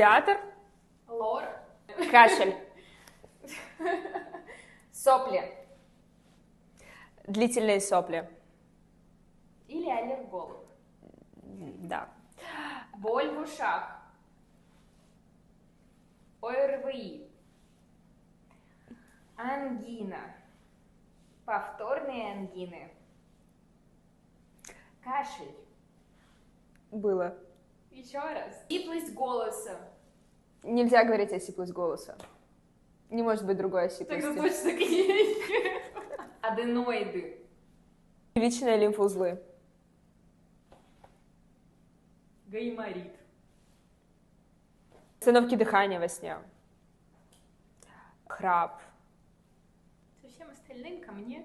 Театр. Лор. Кашель. Сопли. Длительные сопли. Или аллерголог. Да. Боль в ушах. ОРВИ. Ангина. Повторные ангины. Кашель. Было. Еще раз. Сиплость голоса. Нельзя говорить осиплость голоса. Не может быть другой осиплости. Тогда точно клиника. Аденоиды. Первичные лимфоузлы. Гайморит. Остановки дыхания во сне. Храп. Со всем остальным ко мне.